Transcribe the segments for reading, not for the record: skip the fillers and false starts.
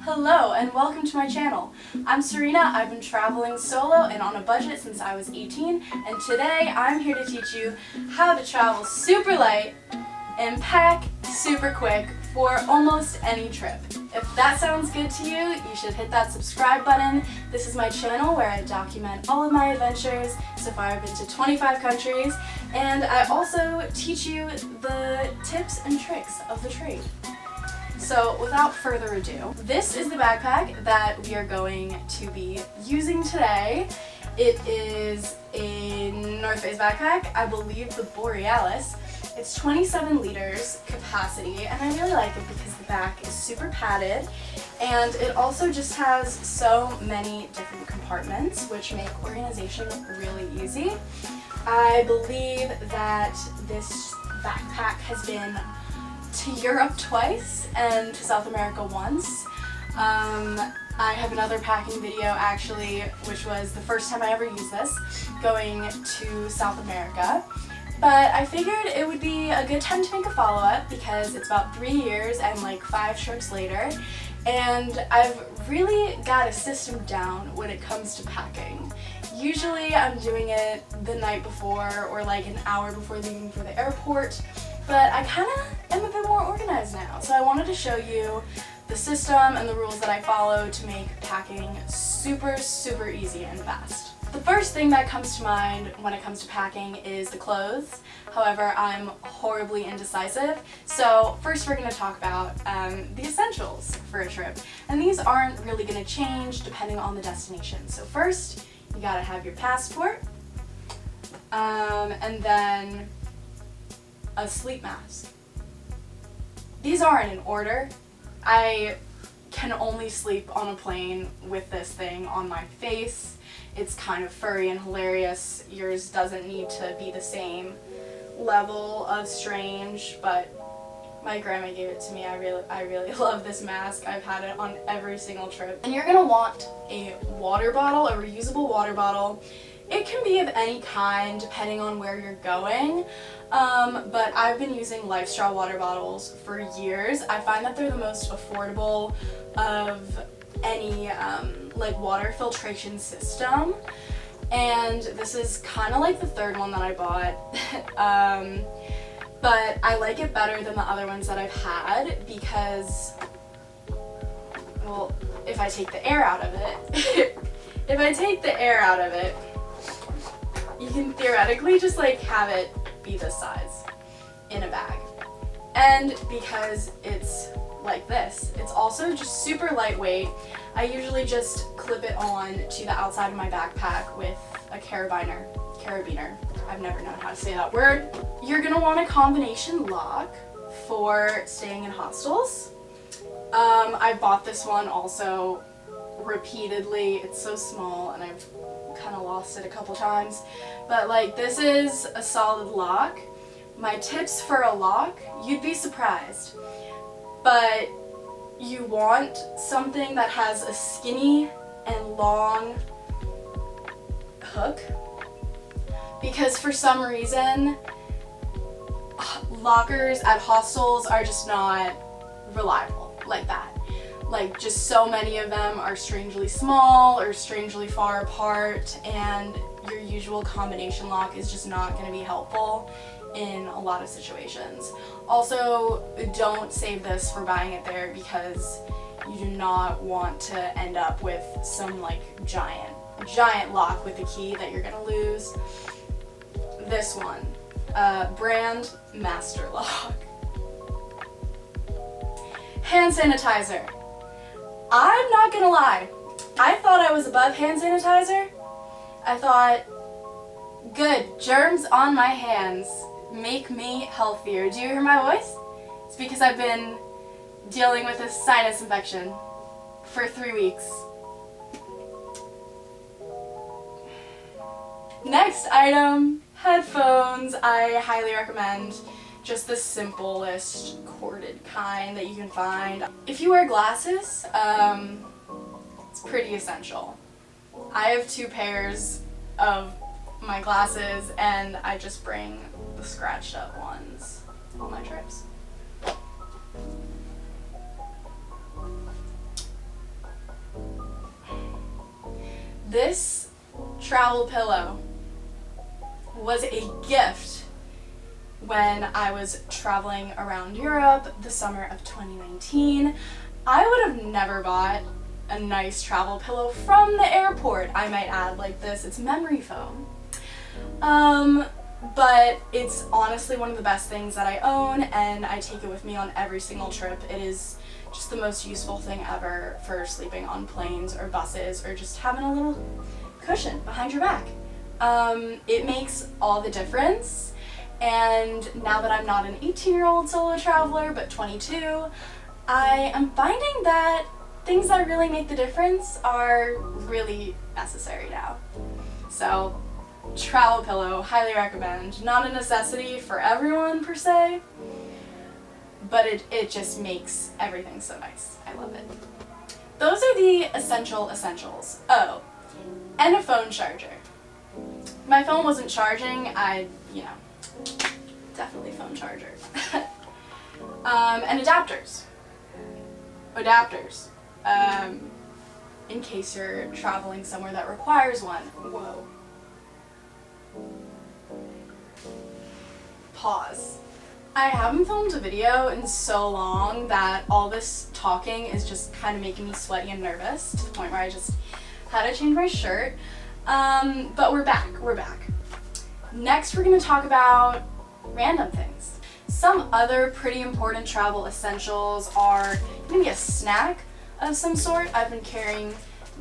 Hello and welcome to my channel. I'm Serena. I've been traveling solo and on a budget since I was 18, and today I'm here to teach you how to travel super light and pack super quick for almost any trip. If that sounds good to you, you should hit that subscribe button. This is my channel where I document all of my adventures. So far I've been to 25 countries, and I also teach you the tips and tricks of the trade. So without further ado, this is the backpack that we are going to be using today. It is a North Face backpack, I believe the Borealis. It's 27 liters capacity, and I really like it because the back is super padded, and it also just has so many different compartments which make organization really easy. I believe that this backpack has been to Europe twice and to South America once. I have another packing video actually, which was the first time I ever used this, going to South America. But I figured it would be a good time to make a follow-up because it's about 3 years and like 5 trips later, and I've really got a system down when it comes to packing. Usually I'm doing it the night before or like an hour before leaving for the airport, but I kind of am a bit more organized now. So I wanted to show you the system and the rules that I follow to make packing super, super easy and fast. The first thing that comes to mind when it comes to packing is the clothes. However, I'm horribly indecisive. So first we're going to talk about the essentials for a trip. And these aren't really going to change depending on the destination. So first, you got to have your passport, and then a sleep mask. These aren't in order. I can only sleep on a plane with this thing on my face. It's kind of furry and hilarious. Yours doesn't need to be the same level of strange, but my grandma gave it to me. I really love this mask. I've had it on every single trip. And you're gonna want a water bottle, a reusable water bottle. It can be of any kind depending on where you're going, but I've been using LifeStraw water bottles for years. I find that they're the most affordable of any like water filtration system, and this is kind of like the third one that I bought, but I like it better than the other ones that I've had because, well, if I take the air out of it, you can theoretically just like have it be this size in a bag. And because it's like this, it's also just super lightweight. I usually just clip it on to the outside of my backpack with a carabiner. I've never known how to say that word. You're gonna want a combination lock for staying in hostels. I bought this one also repeatedly. It's so small and I've kind of lost it a couple times, but like this is a solid lock. My tips for a lock, you'd be surprised, but you want something that has a skinny and long hook, because for some reason lockers at hostels are just not reliable like that. Like, just so many of them are strangely small or strangely far apart, and your usual combination lock is just not going to be helpful in a lot of situations. Also, don't save this for buying it there because you do not want to end up with some like giant lock with a key that you're going to lose. This one, brand Master Lock. Hand sanitizer. I'm not gonna lie, I thought I was above hand sanitizer. I thought, good, germs on my hands make me healthier. Do you hear my voice? It's because I've been dealing with a sinus infection for 3 weeks. Next item, headphones. I highly recommend just the simplest corded kind that you can find. If you wear glasses, it's pretty essential. I have 2 pairs of my glasses and I just bring the scratched up ones on my trips. This travel pillow was a gift when I was traveling around Europe the summer of 2019. I would have never bought a nice travel pillow from the airport, I might add, like this. It's memory foam. But it's honestly one of the best things that I own, and I take it with me on every single trip. It is just the most useful thing ever for sleeping on planes or buses or just having a little cushion behind your back. It makes all the difference, and now that I'm not an 18-year-old solo traveler but 22, I am finding that things that really make the difference are really necessary now. So, travel pillow, highly recommend. Not a necessity for everyone per se, but it just makes everything so nice. I love it. Those are the essentials. Oh, and a phone charger. My phone wasn't charging, definitely phone charger. And adapters. In case you're traveling somewhere that requires one. Whoa. Pause. I haven't filmed a video in so long that all this talking is just kind of making me sweaty and nervous to the point where I just had to change my shirt. But we're back. Next we're going to talk about random things. Some other pretty important travel essentials are maybe a snack of some sort. I've been carrying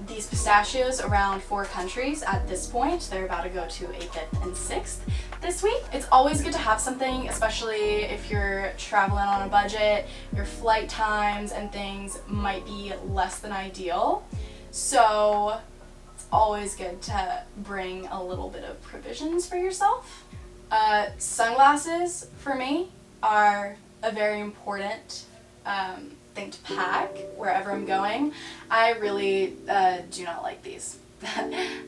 these pistachios around 4 countries at this point. They're about to go to a 5th and 6th this week. It's always good to have something, especially if you're traveling on a budget. Your flight times and things might be less than ideal. So it's always good to bring a little bit of provisions for yourself. Sunglasses, for me, are a very important thing to pack wherever I'm going. I really do not like these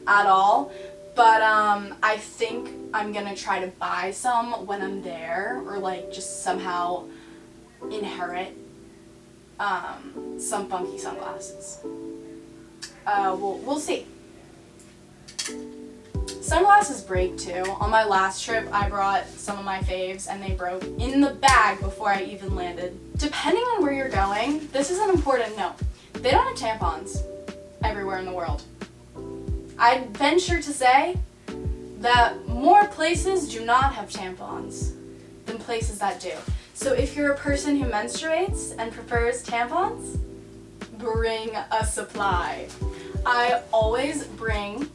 at all, but I think I'm gonna try to buy some when I'm there, or like just somehow inherit some funky sunglasses. We'll see. Sunglasses break too. On my last trip, I brought some of my faves and they broke in the bag before I even landed. Depending on where you're going, this is an important note. They don't have tampons everywhere in the world. I'd venture to say that more places do not have tampons than places that do. So if you're a person who menstruates and prefers tampons, bring a supply. I always bring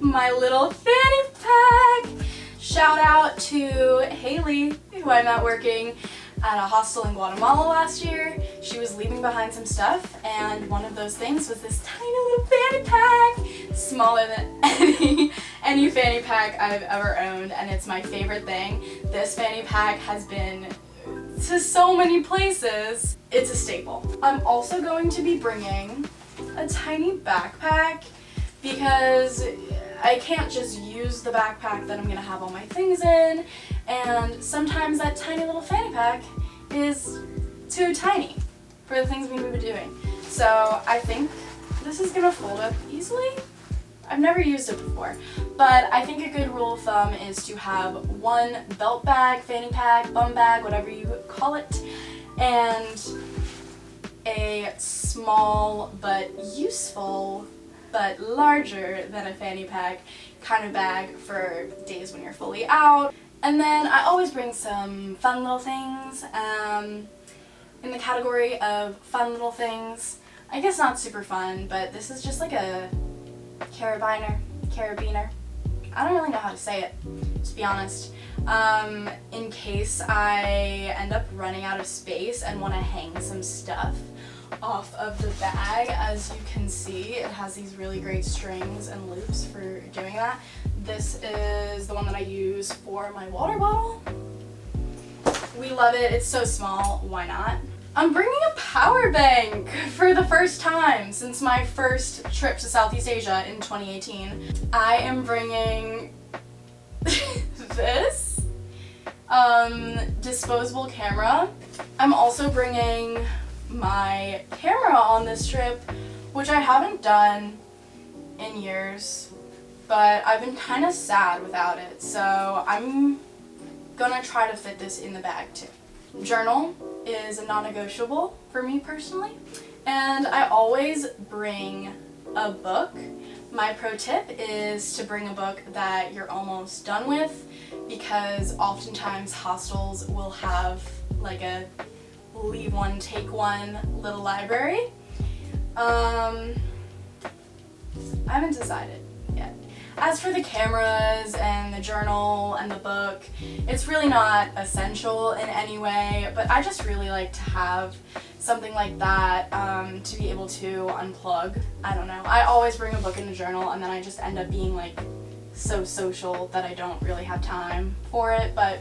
my little fanny pack. Shout out to Haley, who I met working at a hostel in Guatemala last year. She was leaving behind some stuff, and one of those things was this tiny little fanny pack, smaller than any fanny pack I've ever owned, and it's my favorite thing. This fanny pack has been to so many places. It's a staple. I'm also going to be bringing a tiny backpack because I can't just use the backpack that I'm gonna have all my things in, and sometimes that tiny little fanny pack is too tiny for the things we would be doing. So I think this is gonna fold up easily. I've never used it before, but I think a good rule of thumb is to have one belt bag, fanny pack, bum bag, whatever you call it, and a small but useful but larger than a fanny pack kind of bag for days when you're fully out. And then I always bring some fun little things. In the category of fun little things, I guess not super fun, but this is just like a carabiner. I don't really know how to say it, to be honest. In case I end up running out of space and want to hang some stuff off of the bag. As you can see, it has these really great strings and loops for doing that. This is the one that I use for my water bottle. We love it. It's so small. Why not? I'm bringing a power bank for the first time since my first trip to Southeast Asia in 2018. I am bringing this disposable camera. I'm also bringing my camera on this trip, which I haven't done in years, but I've been kind of sad without it, so I'm gonna try to fit this in the bag too. Journal is a non-negotiable for me personally, and I always bring a book. My pro tip is to bring a book that you're almost done with, because oftentimes hostels will have like a leave one, take one little library. I haven't decided yet. As for the cameras and the journal and the book, it's really not essential in any way, but I just really like to have something like that to be able to unplug. I don't know. I always bring a book and a journal, and then I just end up being like so social that I don't really have time for it, but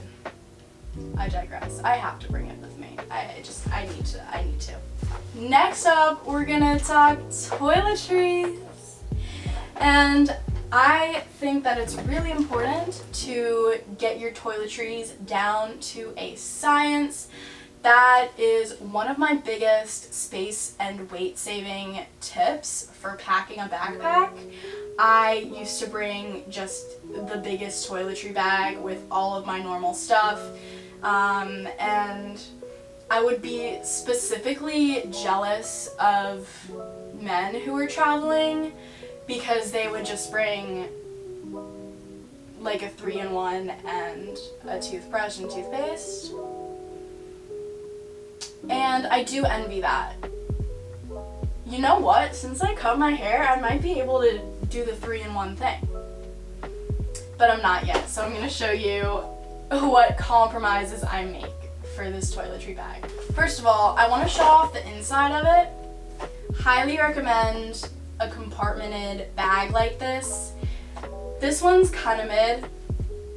I digress. I have to bring it with me. I need to. Next up, we're gonna talk toiletries. And I think that it's really important to get your toiletries down to a science. That is one of my biggest space and weight saving tips for packing a backpack. I used to bring just the biggest toiletry bag with all of my normal stuff, and I would be specifically jealous of men who were traveling because they would just bring like a 3-in-1 and a toothbrush and toothpaste. And I do envy that. You know what? Since I cut my hair, I might be able to do the 3-in-1 thing. But I'm not yet, so I'm going to show you what compromises I make for this toiletry bag. First of all, I want to show off the inside of it. Highly recommend a compartmented bag like this. This one's kind of mid.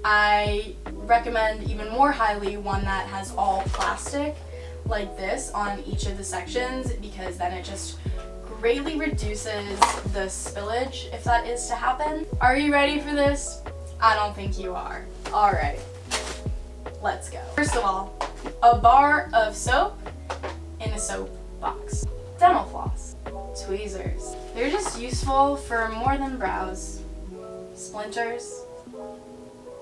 I recommend even more highly one that has all plastic like this on each of the sections, because then it just greatly reduces the spillage if that is to happen. Are you ready for this? I don't think you are. Alright, let's go. First of all, a bar of soap in a soap box. Dental floss. Tweezers. They're just useful for more than brows. Splinters.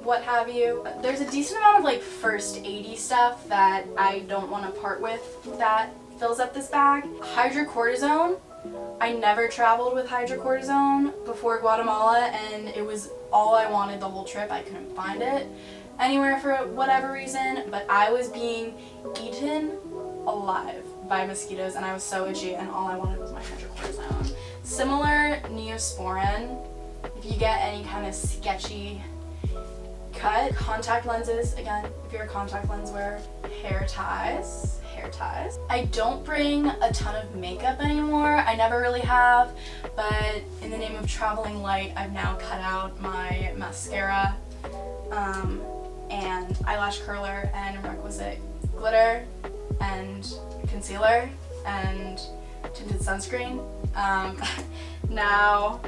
What have you. There's a decent amount of like first aid-y stuff that I don't want to part with that fills up this bag. Hydrocortisone. I never traveled with hydrocortisone before Guatemala, and it was all I wanted the whole trip. I couldn't find it anywhere for whatever reason, but I was being eaten alive by mosquitoes and I was so itchy, and all I wanted was my hydrocortisone. Similar Neosporin. If you get any kind of sketchy cut, contact lenses, again, if you're a contact lens wearer, hair ties. I don't bring a ton of makeup anymore. I never really have, but in the name of traveling light, I've now cut out my mascara and eyelash curler and requisite glitter and concealer and tinted sunscreen. Now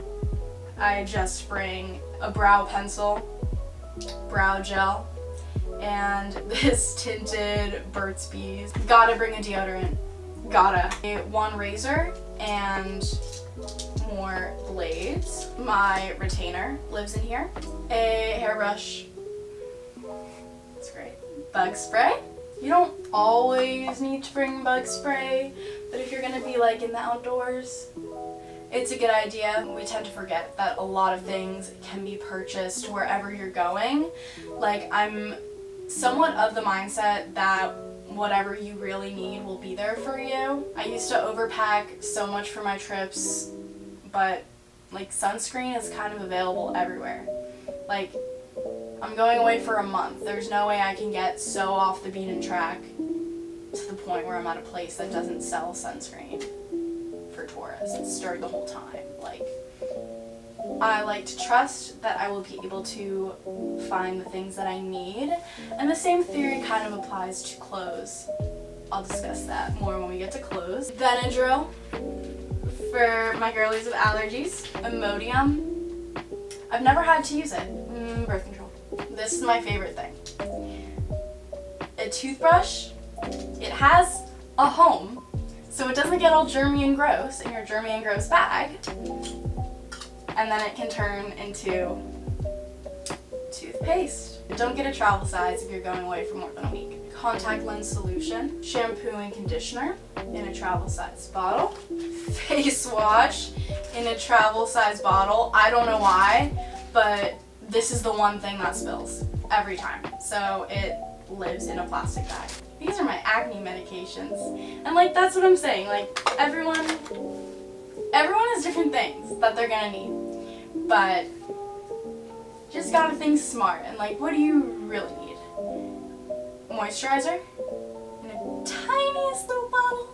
I just bring a brow pencil, brow gel, and this tinted Burt's Bees. Gotta bring a deodorant. Gotta. One razor and more blades. My retainer lives in here. A hairbrush. It's great. Bug spray. You don't always need to bring bug spray, but if you're gonna be like in the outdoors, it's a good idea. We tend to forget that a lot of things can be purchased wherever you're going. Like, I'm somewhat of the mindset that whatever you really need will be there for you. I used to overpack so much for my trips, but like sunscreen is kind of available everywhere. Like, I'm going away for a month. There's no way I can get so off the beaten track to the point where I'm at a place that doesn't sell sunscreen for tourists during the whole time. Like, I like to trust that I will be able to find the things that I need, and the same theory kind of applies to clothes. I'll discuss that more when we get to clothes. Benadryl for my girlies with allergies. Imodium. I've never had to use it. Birth control. This is my favorite thing. A toothbrush. It has a home, so it doesn't get all germy and gross in your germy and gross bag. and then it can turn into toothpaste. Don't get a travel size if you're going away for more than a week. Contact lens solution, shampoo and conditioner in a travel size bottle, face wash in a travel size bottle. I don't know why, but this is the one thing that spills every time. So it lives in a plastic bag. These are my acne medications. And like, that's what I'm saying. Like, everyone has different things that they're gonna need. But just gotta think smart and like, what do you really need? Moisturizer in a tiniest little bottle,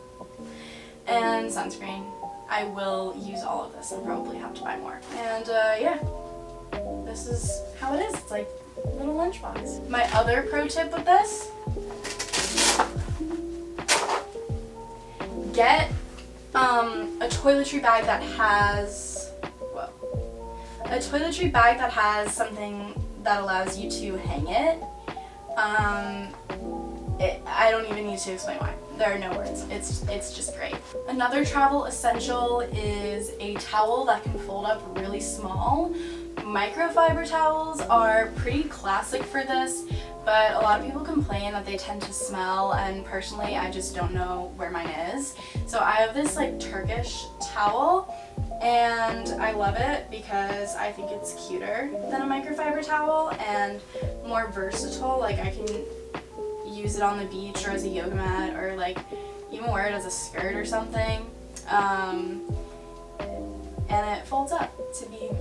and sunscreen. I will use all of this and probably have to buy more. And yeah, this is how it is. It's like a little lunchbox. My other pro tip with this, get a toiletry bag that has, something that allows you to hang it. I don't even need to explain why. There are no words. It's just great. Another travel essential is a towel that can fold up really small. Microfiber towels are pretty classic for this, but a lot of people complain that they tend to smell, and personally I just don't know where mine is. So I have this like Turkish towel, and I love it because I think it's cuter than a microfiber towel and more versatile. Like, I can use it on the beach or as a yoga mat, or like even wear it as a skirt or something. And it folds up to be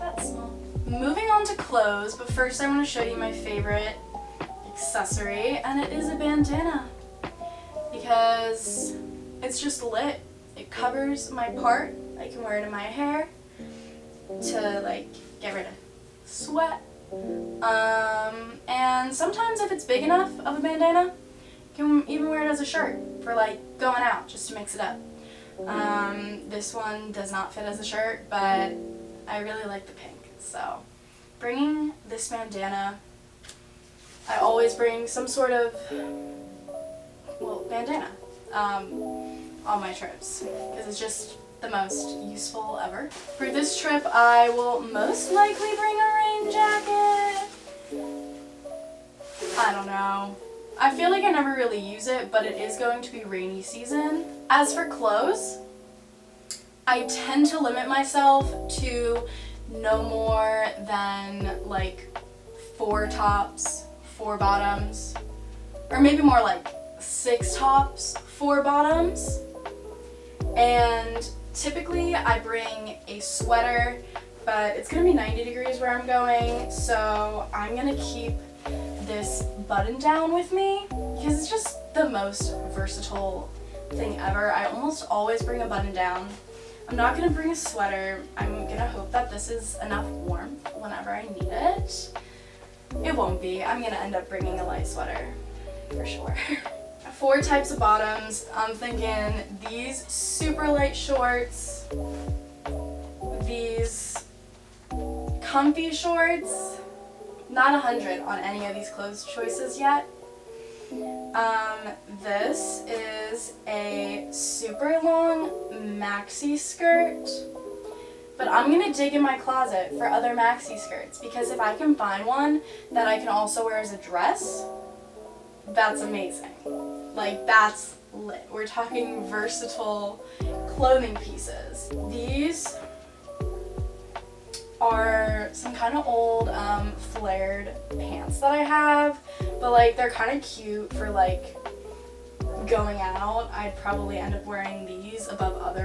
that small. Moving on to clothes, but first I want to show you my favorite accessory, and it is a bandana because it's just lit. It covers my part. I can wear it in my hair to like get rid of sweat. And sometimes if it's big enough of a bandana, you can even wear it as a shirt for like going out, just to mix it up. This one does not fit as a shirt, but I really like the pink. So bringing this bandana, I always bring some sort of, bandana on my trips because it's just the most useful ever. For this trip, I will most likely bring a rain jacket. I don't know. I feel like I never really use it, but it is going to be rainy season. As for clothes, I tend to limit myself to no more than like 4 tops, 4 bottoms, or maybe more like 6 tops, 4 bottoms. And typically I bring a sweater, but it's gonna be 90 degrees where I'm going, so I'm gonna keep this button down with me because it's just the most versatile thing ever. I almost always bring a button down. I'm not gonna bring a sweater. I'm gonna hope that this is enough warmth whenever I need it. It won't be. I'm gonna end up bringing a light sweater for sure. 4 types of bottoms. I'm thinking these super light shorts, these comfy shorts, not 100 on any of these clothes choices yet. This is a super long maxi skirt, but I'm gonna dig in my closet for other maxi skirts because if I can find one that I can also wear as a dress, that's amazing. Like, that's lit. We're talking versatile clothing pieces. These are some kind of old flared pants that I have, but like they're kind of cute for like going out. I'd probably end up wearing these above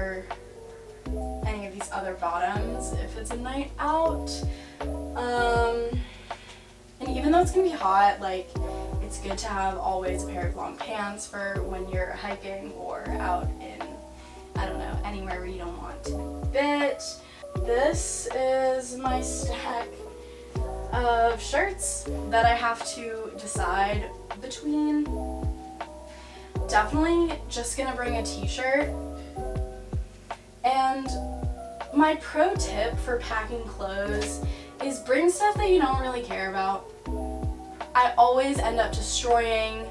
any of these other bottoms if it's a night out. And even though it's gonna be hot, like, it's good to have always a pair of long pants for when you're hiking or out in, I don't know, anywhere where you don't want to be bit. This is my stack of shirts that I have to decide between. Definitely just gonna bring a t-shirt. And my pro tip for packing clothes is bring stuff that you don't really care about. I always end up destroying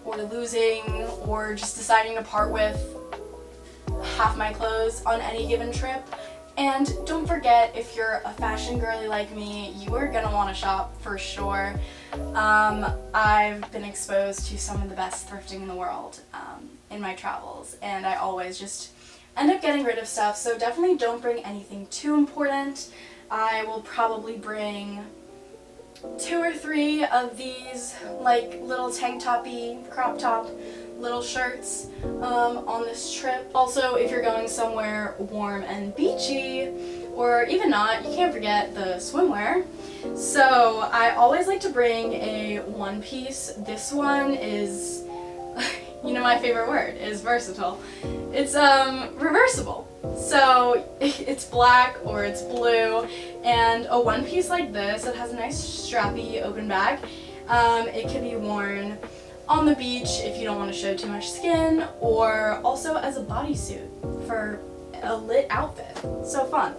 or losing or just deciding to part with half my clothes on any given trip. And don't forget, if you're a fashion girly like me, you are gonna want to shop for sure. I've been exposed to some of the best thrifting in the world in my travels, and I always just end up getting rid of stuff, so definitely don't bring anything too important. I will probably bring 2 or 3 of these like little tank toppy, crop top little shirts on this trip. Also, if you're going somewhere warm and beachy, or even not, you can't forget the swimwear. So I always like to bring a one piece. This one is, you know, my favorite word is versatile. It's reversible. So it's black or it's blue, and a one piece like this, it has a nice strappy open back. It can be worn on the beach if you don't want to show too much skin, or also as a bodysuit for a lit outfit. So fun.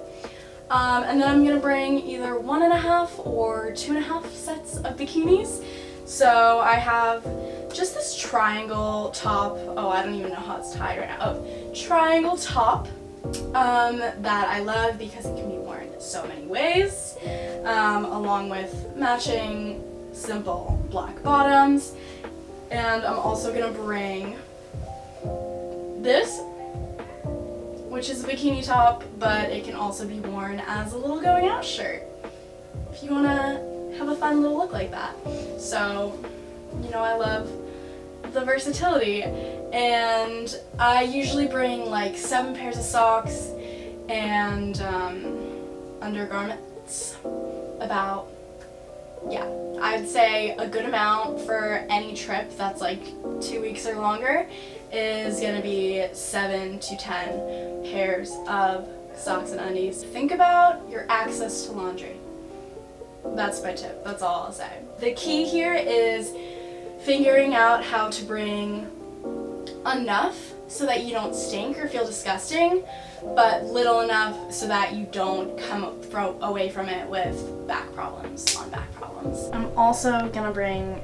And then I'm gonna bring either 1.5 or 2.5 sets of bikinis. So I have just this triangle top. Oh, I don't even know how it's tied right now. Oh, triangle top that I love because it can be worn so many ways, along with matching simple black bottoms. And I'm also gonna bring this, which is a bikini top, but it can also be worn as a little going out shirt if you wanna have a fun little look like that. So, you know, I love the versatility, and I usually bring like 7 pairs of socks and undergarments. About, yeah, I'd say a good amount for any trip that's like 2 weeks or longer is gonna be 7 to 10 pairs of socks and undies. Think about your access to laundry. That's my tip, that's all I'll say. The key here is figuring out how to bring enough so that you don't stink or feel disgusting, but little enough so that you don't come away from it with back problems on back problems. I'm also gonna bring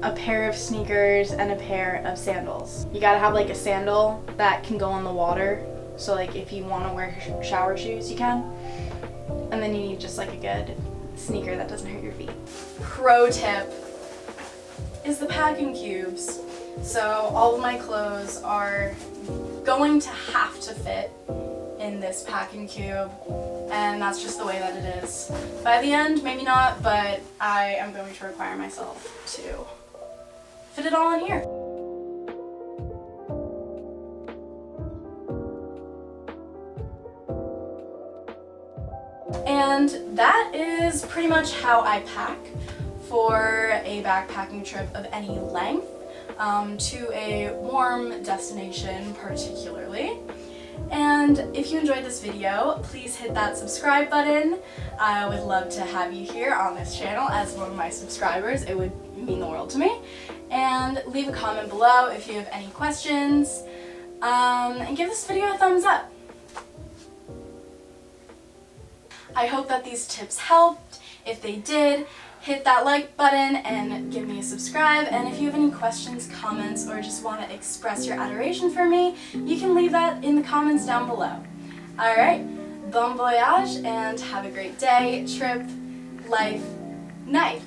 a pair of sneakers and a pair of sandals. You gotta have like a sandal that can go on the water, so like if you want to wear shower shoes you can, and then you need just like a good sneaker that doesn't hurt your feet. Pro tip is the packing cubes. So all of my clothes are going to have to fit in this packing cube, and that's just the way that it is. By the end, maybe not, but I am going to require myself to fit it all in here. And that is pretty much how I pack for a backpacking trip of any length, to a warm destination particularly. And if you enjoyed this video, please hit that subscribe button. I would love to have you here on this channel as one of my subscribers. It would mean the world to me. And leave a comment below if you have any questions, and give this video a thumbs up. I hope that these tips helped. If they did, hit that like button and give me a subscribe. And if you have any questions, comments, or just want to express your adoration for me, you can leave that in the comments down below. Alright, bon voyage, and have a great day, trip, life, night.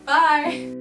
Bye!